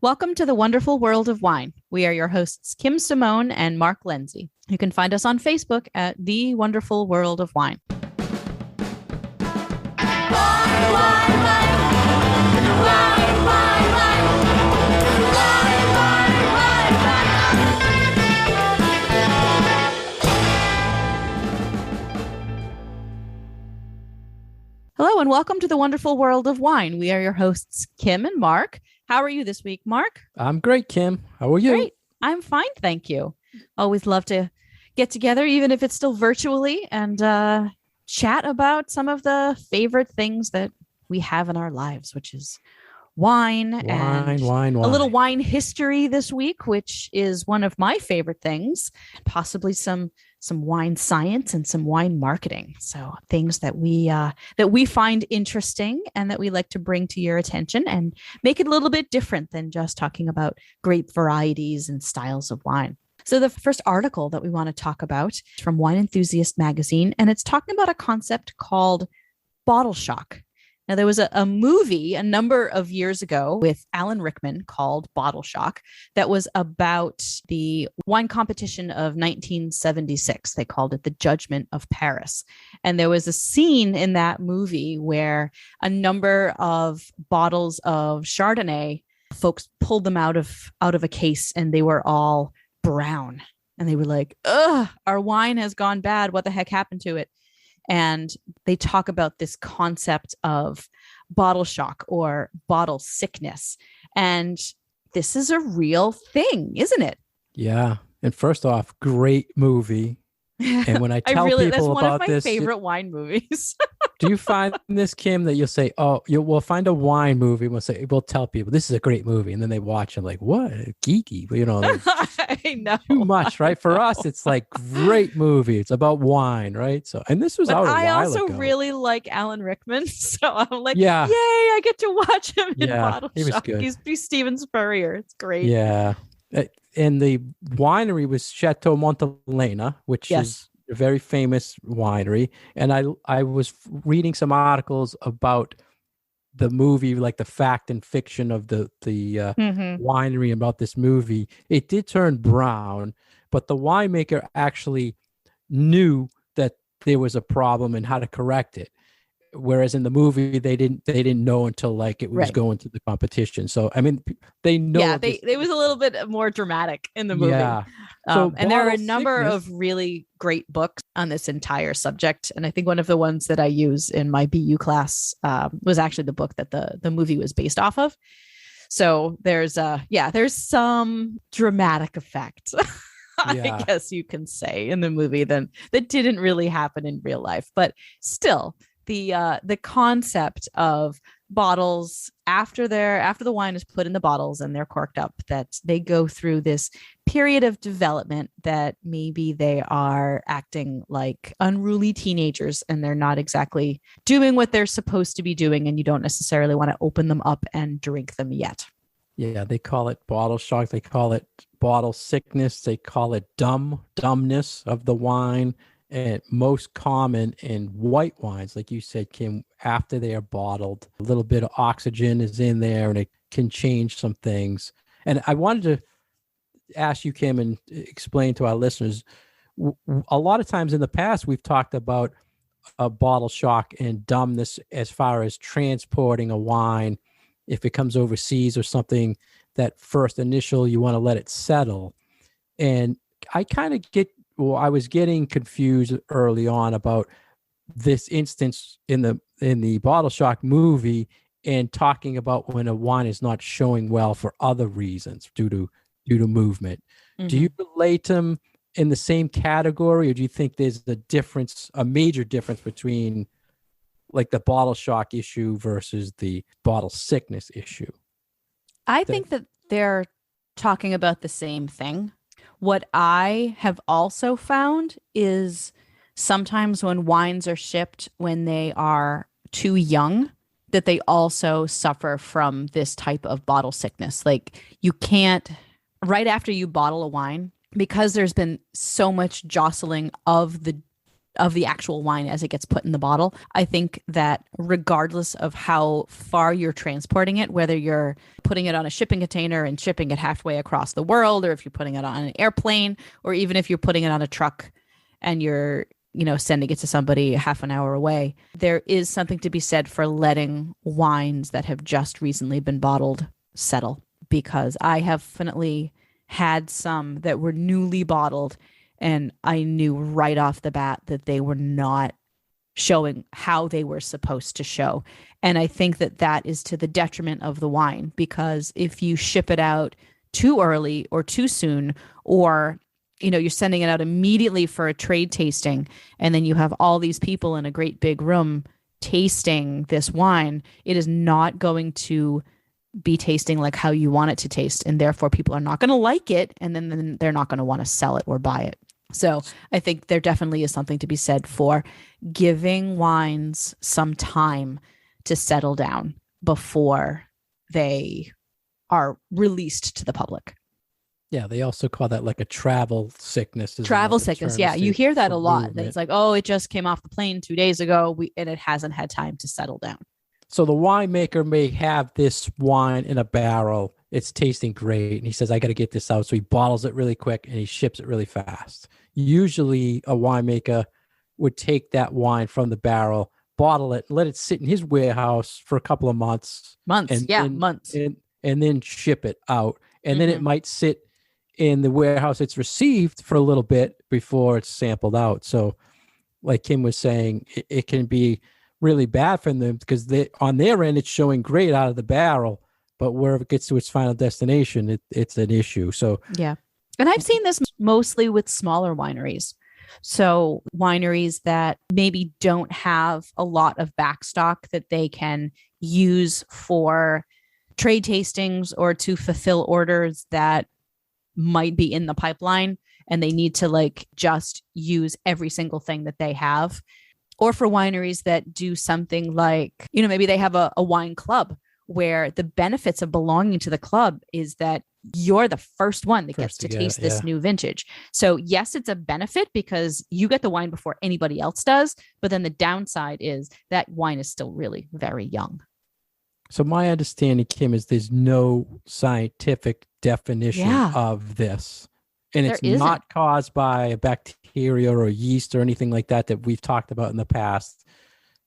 Welcome to the wonderful world of wine. We are your hosts, Kim Simone and Mark Lindsay. You can find us on Facebook at The Wonderful World of Wine. Hello and welcome to the wonderful world of wine. We are your hosts, Kim and Mark. How are you this week, Mark? I'm great, Kim. How are you? Great. I'm fine, thank you. Always love to get together, even if it's still virtually, and chat about some of the favorite things that we have in our lives, which is wine and a little wine history this week, which is one of my favorite things, possibly some wine science and some wine marketing. So things that we find interesting and that we like to bring to your attention and make it a little bit different than just talking about great varieties and styles of wine. So the first article that we want to talk about is from Wine Enthusiast magazine, and it's talking about a concept called bottle shock. Now, there was a movie a number of years ago with Alan Rickman called Bottle Shock that was about the wine competition of 1976. They called it The Judgment of Paris. And there was a scene in that movie where a number of bottles of Chardonnay, folks pulled them out of a case and they were all brown. And they were like, ugh, our wine has gone bad. What the heck happened to it? And they talk about this concept of bottle shock or bottle sickness. And this is a real thing, isn't it? Yeah. And first off, great movie. And when I tell people that's one about of my this, favorite wine movies. do you find this, Kim, that you'll say, oh, we'll find a wine movie. We'll tell people this is a great movie. And then they watch and like, what? Geeky. I know. Too much, right? For us, it's like great movie. It's about wine, right? So, and this was out a while ago. I also really like Alan Rickman. So I'm like, yay, I get to watch him in Bottle Shock. He's Steven Spurrier. It's great. Yeah. And the winery was Chateau Montelena, which is a very famous winery. And I was reading some articles about the movie, like the fact and fiction of the winery about this movie. It did turn brown, but the winemaker actually knew that there was a problem and how to correct it. Whereas in the movie, they didn't know until like it was going to the competition. So I mean, they know. Yeah, it was a little bit more dramatic in the movie. Yeah. So and there are a number of really great books on this entire subject. And I think one of the ones that I use in my BU class was actually the book that the movie was based off of. So there's some dramatic effect. I guess you can say in the movie then that didn't really happen in real life, but still. The concept of bottles after the wine is put in the bottles and they're corked up, that they go through this period of development that maybe they are acting like unruly teenagers and they're not exactly doing what they're supposed to be doing, and you don't necessarily want to open them up and drink them yet. Yeah, they call it bottle shock. They call it bottle sickness. They call it dumbness of the wine. And most common in white wines, like you said, Kim, after they are bottled, a little bit of oxygen is in there and it can change some things. And I wanted to ask you, Kim, and explain to our listeners, a lot of times in the past, we've talked about a bottle shock and dumbness as far as transporting a wine. If it comes overseas or something, that first initial, you want to let it settle. And I kind of I was getting confused early on about this instance in the Bottle Shock movie and talking about when a wine is not showing well for other reasons due to movement. Mm-hmm. Do you relate them in the same category, or do you think there's a major difference between like the bottle shock issue versus the bottle sickness issue? I think that they're talking about the same thing. What I have also found is sometimes when wines are shipped when they are too young, that they also suffer from this type of bottle sickness. Like you can't, right after you bottle a wine, because there's been so much jostling of the of the actual wine as it gets put in the bottle. I think that regardless of how far you're transporting it, whether you're putting it on a shipping container and shipping it halfway across the world, or if you're putting it on an airplane, or even if you're putting it on a truck and you're, sending it to somebody half an hour away, there is something to be said for letting wines that have just recently been bottled settle. Because I have definitely had some that were newly bottled, and I knew right off the bat that they were not showing how they were supposed to show. And I think that that is to the detriment of the wine, because if you ship it out too early or too soon, or you're sending it out immediately for a trade tasting, and then you have all these people in a great big room tasting this wine, it is not going to be tasting like how you want it to taste. And therefore people are not going to like it. And then they're not going to want to sell it or buy it. So I think there definitely is something to be said for giving wines some time to settle down before they are released to the public. Yeah, they also call that like a travel sickness. Travel sickness. Yeah, you hear that a lot. That it's like, oh, it just came off the plane 2 days ago and it hasn't had time to settle down. So the winemaker may have this wine in a barrel. It's tasting great. And he says, I got to get this out. So he bottles it really quick and he ships it really fast. Usually a winemaker would take that wine from the barrel, bottle it, let it sit in his warehouse for a couple of months. Months. And then ship it out. And then it might sit in the warehouse it's received for a little bit before it's sampled out. So like Kim was saying, it can be really bad for them because on their end, it's showing great out of the barrel, but where it gets to its final destination, it's an issue. So yeah. And I've seen this mostly with smaller wineries. So wineries that maybe don't have a lot of backstock that they can use for trade tastings or to fulfill orders that might be in the pipeline, and they need to just use every single thing that they have. Or for wineries that do something like, maybe they have a wine club where the benefits of belonging to the club is that you're the first one that gets to taste this new vintage. So yes, it's a benefit because you get the wine before anybody else does. But then the downside is that wine is still really very young. So my understanding, Kim, is there's no scientific definition of this. And it's not caused by a bacteria or yeast or anything like that we've talked about in the past.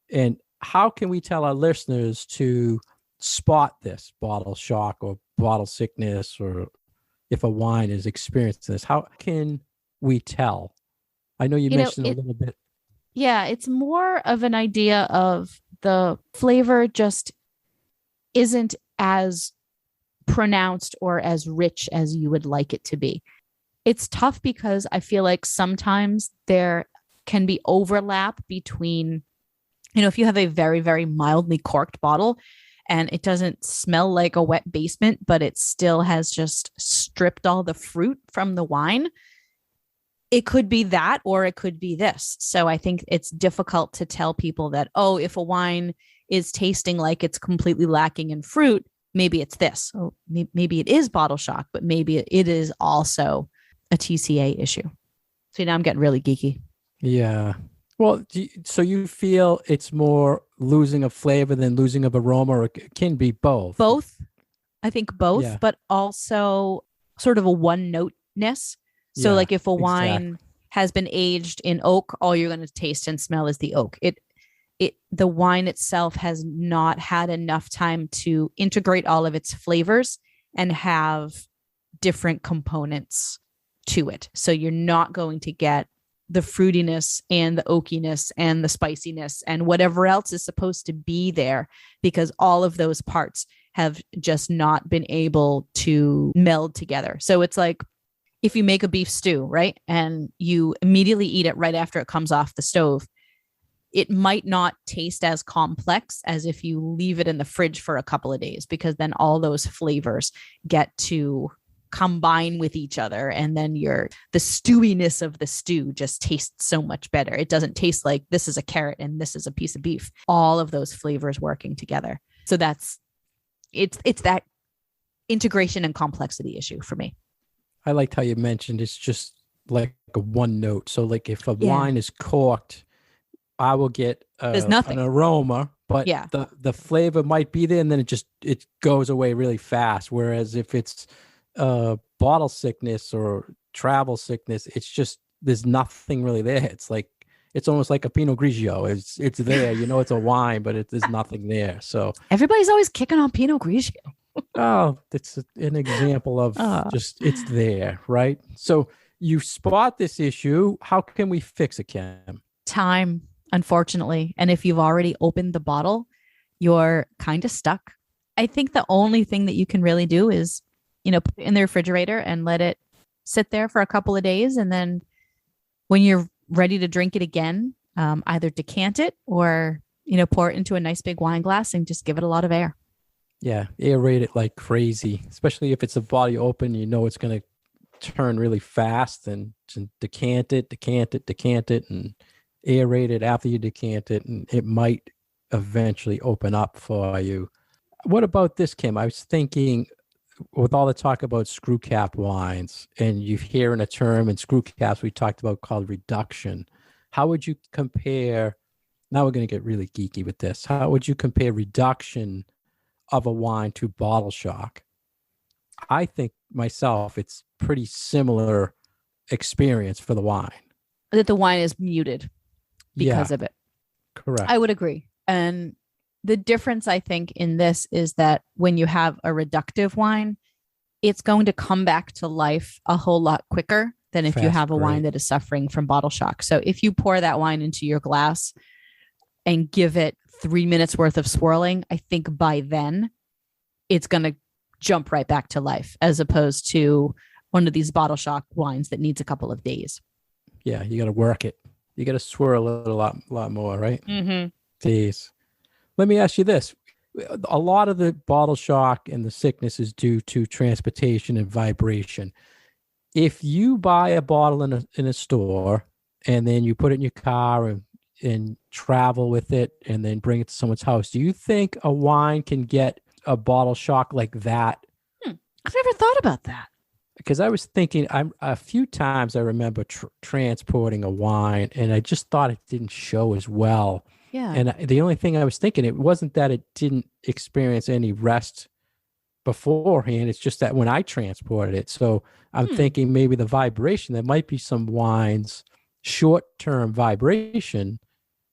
And how can we tell our listeners to spot this bottle shock or bottle sickness, or if a wine is experiencing this? How can we tell? I know you mentioned a little bit. Yeah, it's more of an idea of the flavor just isn't as pronounced or as rich as you would like it to be. It's tough because I feel like sometimes there can be overlap between, if you have a very, very mildly corked bottle and it doesn't smell like a wet basement, but it still has just stripped all the fruit from the wine. It could be that, or it could be this. So I think it's difficult to tell people that, if a wine is tasting like it's completely lacking in fruit, maybe it's this. Oh, maybe it is bottle shock, but maybe it is also a TCA issue. So now I'm getting really geeky. Yeah. Well, so you feel it's more losing of flavor than losing of aroma, or it can be both? Both. I think both, but also sort of a one-noteness. So if a wine has been aged in oak, all you're going to taste and smell is the oak. The wine itself has not had enough time to integrate all of its flavors and have different components to it. So you're not going to get the fruitiness and the oakiness and the spiciness and whatever else is supposed to be there, because all of those parts have just not been able to meld together. So it's like if you make a beef stew, right? And you immediately eat it right after it comes off the stove, it might not taste as complex as if you leave it in the fridge for a couple of days, because then all those flavors get to combine with each other. And then the stewiness of the stew just tastes so much better. It doesn't taste like this is a carrot and this is a piece of beef. All of those flavors working together. So it's that integration and complexity issue for me. I liked how you mentioned it's just like a one note. So like if a Yeah. wine is corked, I will get There's an nothing. aroma, but Yeah. the flavor might be there, and then it goes away really fast. Whereas if it's bottle sickness or travel sickness, it's just there's nothing really there. It's like it's almost like a Pinot Grigio. It's there, you know, it's a wine, but there's nothing there. So Everybody's always kicking on Pinot Grigio. oh, it's an example of just it's there, right? So you spot this issue. How can we fix it, Kim? Time, unfortunately. And if you've already opened the bottle, you're kind of stuck. I think the only thing that you can really do is, put it in the refrigerator and let it sit there for a couple of days. And then when you're ready to drink it again, either decant it or, pour it into a nice big wine glass and just give it a lot of air. Yeah, aerate it like crazy, especially if it's a bottle you open, it's going to turn really fast, and decant it, and aerate it after you decant it, and it might eventually open up for you. What about this, Kim? I was thinking with all the talk about screw cap wines, and you hear in a term in screw caps we talked about called reduction. How would you compare, now we're going to get really geeky with this, how would you compare reduction of a wine to bottle shock? I think myself, it's pretty similar experience for the wine. That the wine is muted because of it. Correct. I would agree. And the difference, I think, in this is that when you have a reductive wine, it's going to come back to life a whole lot quicker than if you have a wine that is suffering from bottle shock. So if you pour that wine into your glass and give it 3 minutes worth of swirling, I think by then it's going to jump right back to life, as opposed to one of these bottle shock wines that needs a couple of days. Yeah, you got to work it. You got to swirl it a lot more, right? Mm-hmm. Days. Let me ask you this. A lot of the bottle shock and the sickness is due to transportation and vibration. If you buy a bottle in a store and then you put it in your car and travel with it and then bring it to someone's house, do you think a wine can get a bottle shock like that? I've never thought about that. Because I was thinking, a few times I remember transporting a wine, and I just thought it didn't show as well. Yeah. And the only thing I was thinking, it wasn't that it didn't experience any rest beforehand. It's just that when I transported it. So I'm thinking maybe the vibration, there might be some wines, short-term vibration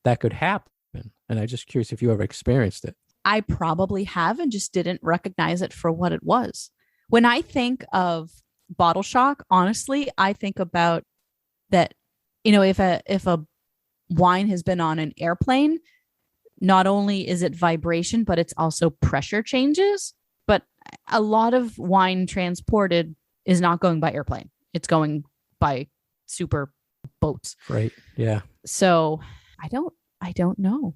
that could happen. And I'm just curious if you ever experienced it. I probably have and just didn't recognize it for what it was. When I think of bottle shock, honestly, I think about that, if a wine has been on an airplane, not only is it vibration, but it's also pressure changes. But a lot of wine transported is not going by airplane. It's going by super boats. Right. Yeah. So I don't know.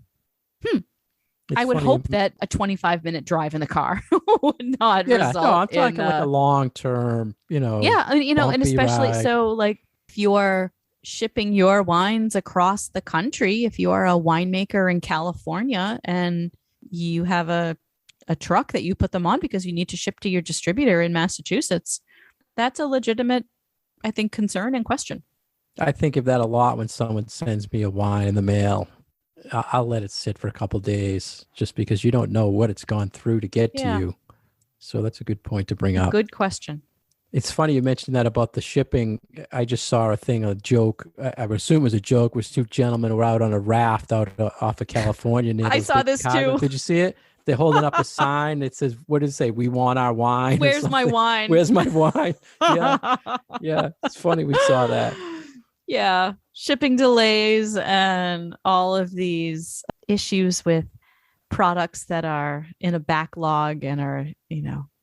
I would hope that a 25-minute drive in the car would not result. No, I'm talking like a long-term, Yeah, and especially ride. So like if you're shipping your wines across the country, if you are a winemaker in California and you have a truck that you put them on because you need to ship to your distributor in Massachusetts, that's a legitimate, I think, concern and question. I think of that a lot when someone sends me a wine in the mail. I'll let it sit for a couple of days just because you don't know what it's gone through to get to you. So that's a good point to bring up. Good question. It's funny you mentioned that about the shipping. I just saw a joke. I would assume it was a joke. Was two gentlemen were out on a raft off of California. I saw this too. Did you see it? They're holding up a sign that says, what does it say? We want our wine. Where's my wine? Where's my wine? Yeah. It's funny we saw that. Yeah. Shipping delays and all of these issues with products that are in a backlog and are,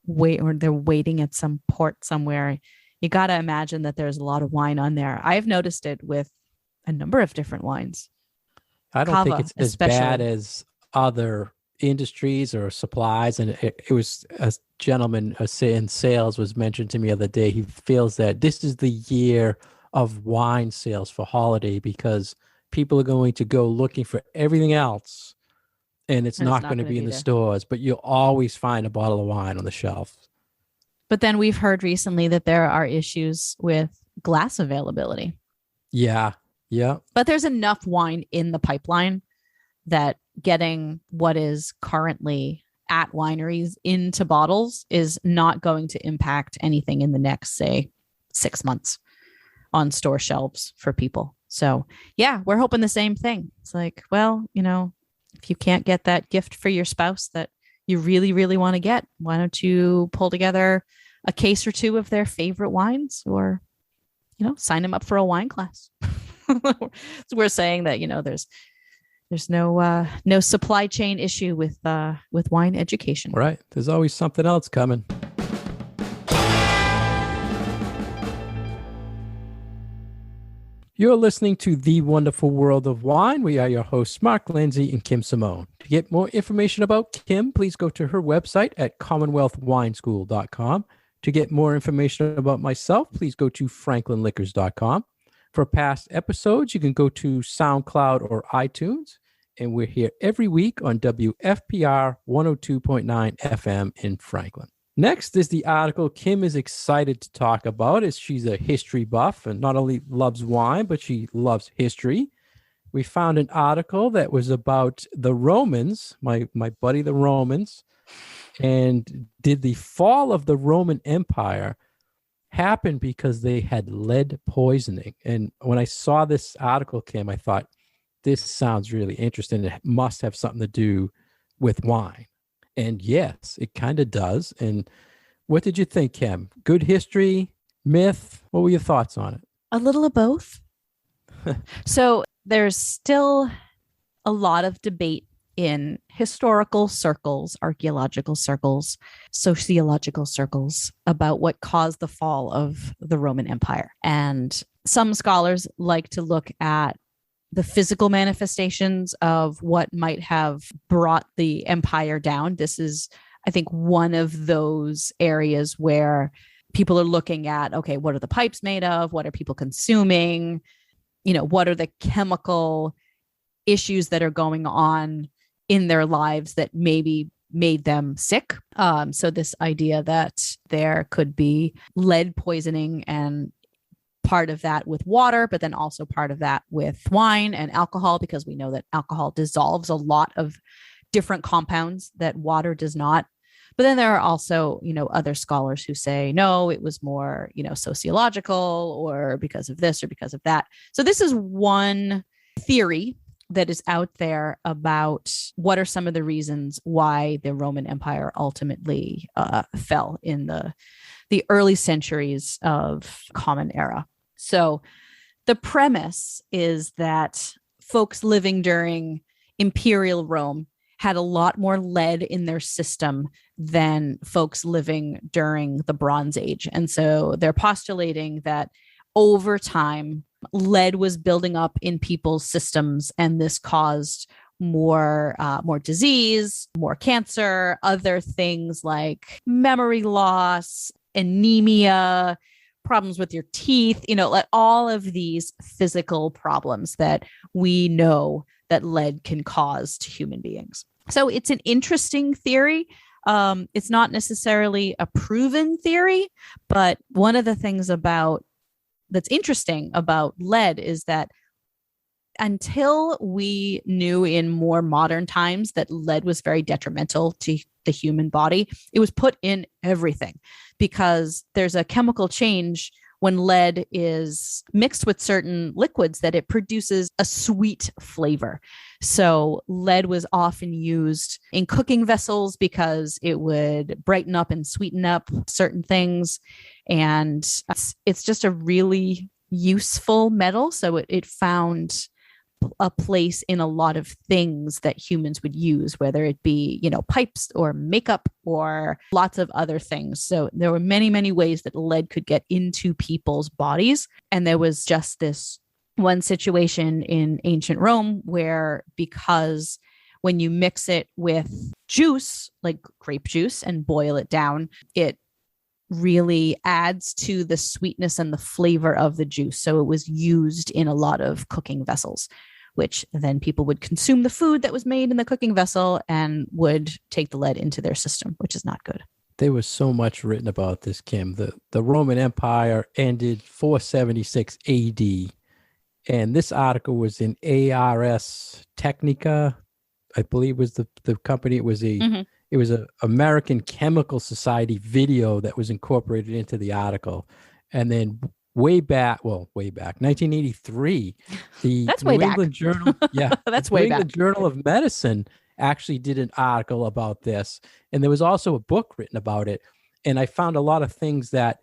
or they're waiting at some port somewhere. You got to imagine that there's a lot of wine on there. I've noticed it with a number of different wines. I don't think it's as bad as other industries or supplies. And it was a gentleman in sales was mentioned to me the other day. He feels that this is the year of wine sales for holiday because people are going to go looking for everything else and it's not going to be in the stores, but you'll always find a bottle of wine on the shelf. But then we've heard recently that there are issues with glass availability. Yeah. Yeah. But there's enough wine in the pipeline that getting what is currently at wineries into bottles is not going to impact anything in the next, say, 6 months on store shelves for people. So yeah, we're hoping the same thing. It's like, well, if you can't get that gift for your spouse that you really, really want to get, why don't you pull together a case or two of their favorite wines, or, sign them up for a wine class. So we're saying that, there's no supply chain issue with wine education. Right. There's always something else coming. You're listening to The Wonderful World of Wine. We are your hosts, Mark Lindsay and Kim Simone. To get more information about Kim, please go to her website at commonwealthwineschool.com. To get more information about myself, please go to franklinliquors.com. For past episodes, you can go to SoundCloud or iTunes. And we're here every week on WFPR 102.9 FM in Franklin. Next is the article Kim is excited to talk about, as she's a history buff and not only loves wine, but she loves history. We found an article that was about the Romans, my buddy the Romans, and did the fall of the Roman Empire happen because they had lead poisoning? And when I saw this article, Kim, I thought, this sounds really interesting. It must have something to do with wine. And yes, it kind of does. And what did you think, Kim? Good history, myth? What were your thoughts on it? A little of both. So there's still a lot of debate in historical circles, archaeological circles, sociological circles about what caused the fall of the Roman Empire. And some scholars like to look at the physical manifestations of what might have brought the empire down. This is, I think, one of those areas where people are looking at, okay, what are the pipes made of? What are people consuming? What are the chemical issues that are going on in their lives that maybe made them sick? So this idea that there could be lead poisoning, and part of that with water, but then also part of that with wine and alcohol, because we know that alcohol dissolves a lot of different compounds that water does not. But then there are also, other scholars who say, no, it was more, sociological, or because of this or because of that. So this is one theory that is out there about what are some of the reasons why the Roman Empire ultimately fell in the early centuries of Common Era. So the premise is that folks living during Imperial Rome had a lot more lead in their system than folks living during the Bronze Age. And so they're postulating that over time, lead was building up in people's systems, and this caused more disease, more cancer, other things like memory loss, anemia, problems with your teeth, like all of these physical problems that we know that lead can cause to human beings. So it's an interesting theory. It's not necessarily a proven theory, but one of the things that's interesting about lead is that until we knew in more modern times that lead was very detrimental to the human body, it was put in everything, because there's a chemical change when lead is mixed with certain liquids that it produces a sweet flavor. So lead was often used in cooking vessels because it would brighten up and sweeten up certain things. And it's just a really useful metal. So it found a place in a lot of things that humans would use, whether it be, pipes or makeup or lots of other things. So there were many, many ways that lead could get into people's bodies. And there was just this one situation in ancient Rome where, because when you mix it with juice, like grape juice, and boil it down, it really adds to the sweetness and the flavor of the juice. So it was used in a lot of cooking vessels, which then people would consume the food that was made in the cooking vessel and would take the lead into their system, which is not good. There was so much written about this, Kim. The Roman Empire ended 476 AD, and this article was in ARS Technica, I believe was the company. It was a American Chemical Society video that was incorporated into the article, and then way back, 1983, the That's New way back. England Journal, That's the way New England back. Journal of Medicine actually did an article about this, and there was also a book written about it. And I found a lot of things that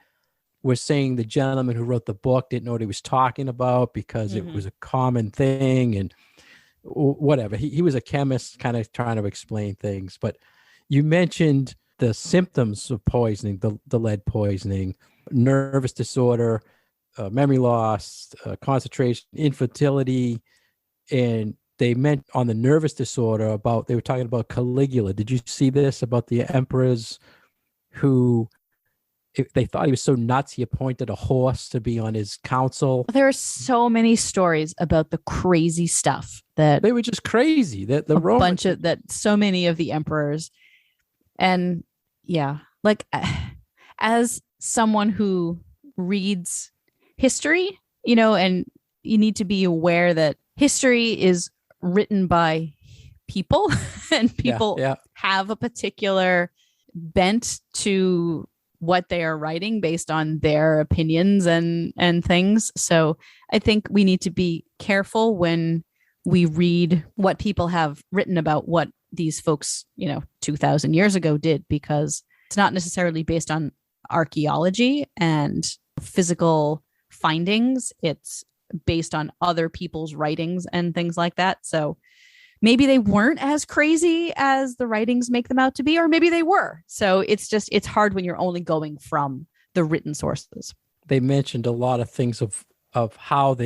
were saying the gentleman who wrote the book didn't know what he was talking about because it was a common thing and whatever. He was a chemist kind of trying to explain things. But you mentioned the symptoms of poisoning, the lead poisoning, nervous disorder, memory loss, concentration, infertility, and they meant on the nervous disorder they were talking about Caligula. Did you see this about the emperors who they thought he was so nuts he appointed a horse to be on his council? There are so many stories about the crazy stuff that They were just crazy. That the Romans, so many of the emperors, and yeah, like as someone who reads history, and you need to be aware that history is written by people and people have a particular bent to what they are writing based on their opinions and things. So I think we need to be careful when we read what people have written about what these folks, 2000 years ago did, because it's not necessarily based on archaeology and physical findings. It's based on other people's writings and things like that. So maybe they weren't as crazy as the writings make them out to be, or maybe they were. So it's hard when you're only going from the written sources. They mentioned a lot of things of how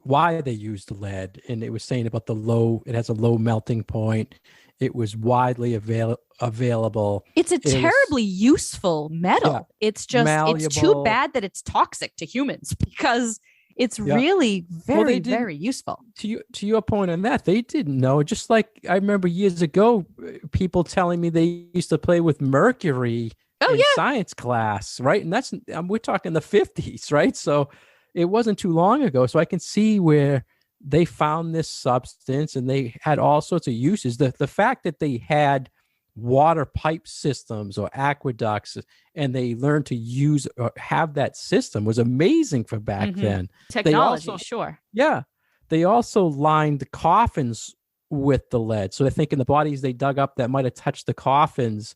why they used lead, and it was saying about it has a low melting point. It was widely available. It's a terribly useful metal. Yeah, it's just malleable. It's too bad that it's toxic to humans because it's really very, very useful. To your point on that, they didn't know. Just like I remember years ago, people telling me they used to play with mercury in science class, right? And we're talking the 50s, right? So it wasn't too long ago. So I can see where they found this substance and they had all sorts of uses. The fact that they had water pipe systems or aqueducts and they learned to use or have that system was amazing for back then. Technology, sure. Yeah. They also lined the coffins with the lead. So I think in the bodies they dug up that might have touched the coffins,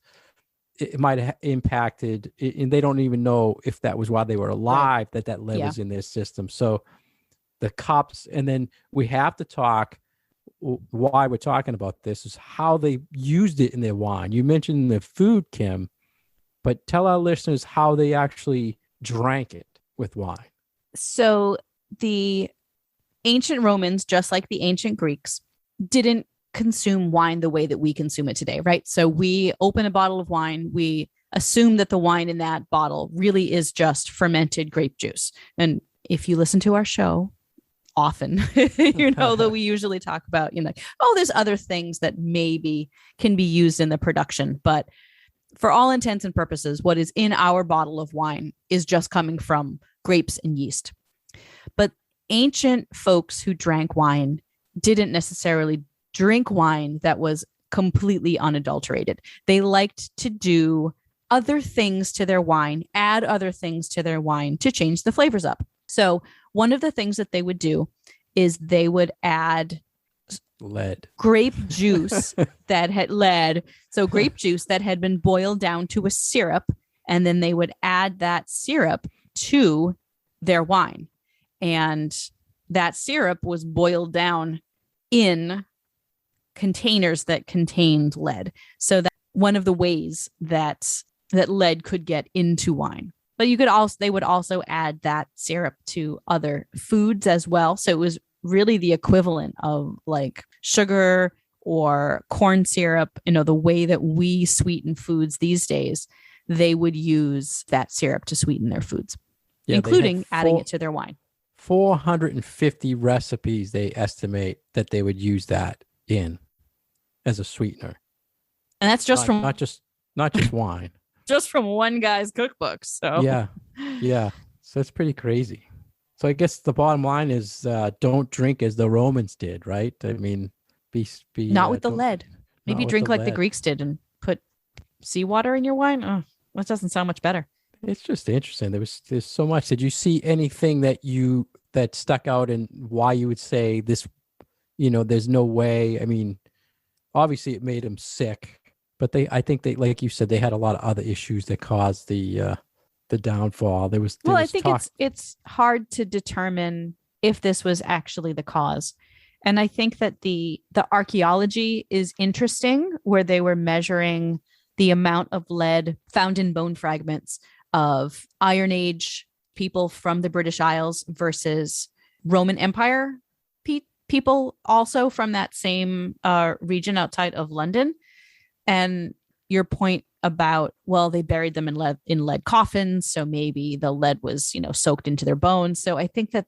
it might have impacted, and they don't even know if that was while they were alive, right, that lead was in their system. So the cups, and then we have to talk, why we're talking about this is how they used it in their wine. You mentioned the food, Kim, but tell our listeners how they actually drank it with wine. So the ancient Romans, just like the ancient Greeks, didn't consume wine the way that we consume it today, right? So we open a bottle of wine, we assume that the wine in that bottle really is just fermented grape juice. And if you listen to our show often, you know that we usually talk about, there's other things that maybe can be used in the production. But for all intents and purposes, what is in our bottle of wine is just coming from grapes and yeast. But ancient folks who drank wine didn't necessarily drink wine that was completely unadulterated. They liked to do other things to their wine, add other things to their wine to change the flavors up. So one of the things that they would do is they would add lead, grape juice that had lead. So grape juice that had been boiled down to a syrup, and then they would add that syrup to their wine. And that syrup was boiled down in containers that contained lead. So that one of the ways that lead could get into wine. But they would also add that syrup to other foods as well. So it was really the equivalent of like sugar or corn syrup, the way that we sweeten foods these days. They would use that syrup to sweeten their foods, including adding it to their wine. 450 recipes they estimate that they would use that in as a sweetener. And that's just not just wine. just from one guy's cookbook. So Yeah. So it's pretty crazy. So I guess the bottom line is don't drink as the Romans did, right? I mean, be not with the lead. Maybe with drink the like the lead. Greeks did and put seawater in your wine. Oh, that doesn't sound much better. It's just interesting. There's so much. Did you see anything that stuck out and why you would say this, there's no way. I mean, obviously it made them sick, but I think they, like you said, they had a lot of other issues that caused the downfall. I think it's hard to determine if this was actually the cause. And I think that the archaeology is interesting, where they were measuring the amount of lead found in bone fragments of Iron Age people from the British Isles versus Roman Empire people also from that same region outside of London. And your point about, well, they buried them in lead coffins, so maybe the lead was, soaked into their bones. So I think that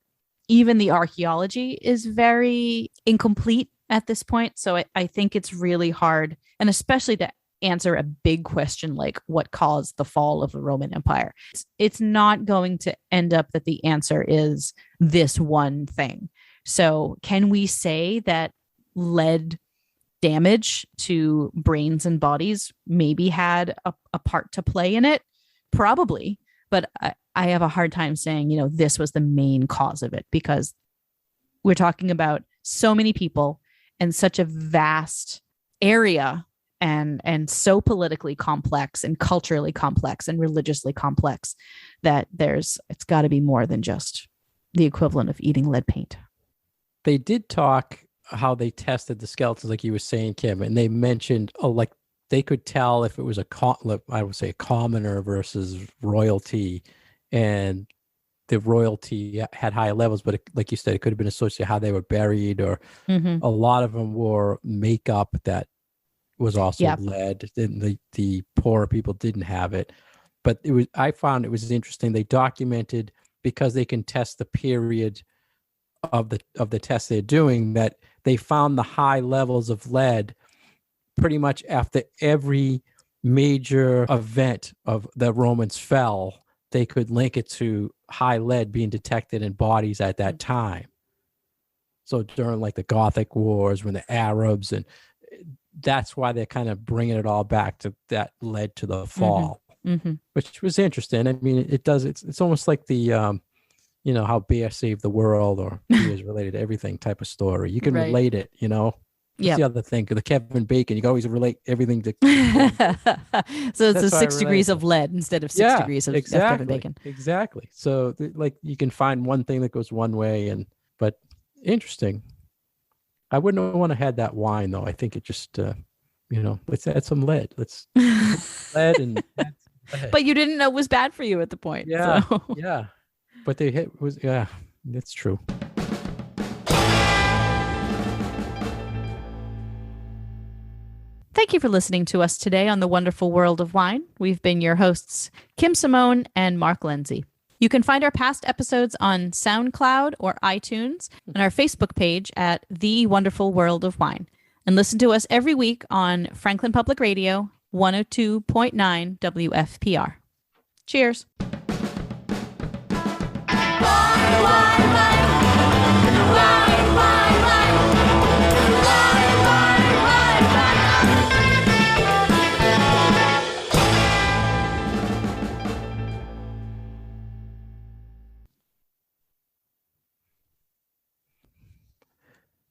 even the archaeology is very incomplete at this point. So I think it's really hard, and especially to answer a big question like what caused the fall of the Roman Empire. It's not going to end up that the answer is this one thing. So can we say that lead damage to brains and bodies maybe had a part to play in it? Probably. But I have a hard time saying, this was the main cause of it, because we're talking about so many people and such a vast area and so politically complex and culturally complex and religiously complex that it's got to be more than just the equivalent of eating lead paint. They did talk how they tested the skeletons, like you were saying, Kim, and they mentioned, like they could tell if it was I would say a commoner versus royalty, and the royalty had higher levels, but like you said, it could have been associated with how they were buried, or a lot of them wore makeup that was also lead. The poorer people didn't have it, but I found it was interesting. They documented, because they can test the period of the test they're doing, that they found the high levels of lead pretty much after every major event of the Romans fell. They could link it to high lead being detected in bodies at that time. So during like the Gothic Wars, when the Arabs, and that's why they're kind of bringing it all back to that led to the fall, which was interesting. I mean, it's almost like the how beer saved the world, or beer is related to everything type of story. You can relate it, That's the other thing. The Kevin Bacon, you can always relate everything to. So it's 6 degrees of lead instead of 6 degrees of Kevin Bacon. Exactly. So like you can find one thing that goes one way, but interesting. I wouldn't want to have that wine though. I think it just, let's add some lead. Let's lead and. Lead. But you didn't know it was bad for you at the point. Yeah. So. Yeah. But that's true. Thank you for listening to us today on The Wonderful World of Wine. We've been your hosts, Kim Simone and Mark Lindsay. You can find our past episodes on SoundCloud or iTunes, and our Facebook page at The Wonderful World of Wine. And listen to us every week on Franklin Public Radio, 102.9 WFPR. Cheers. Wine.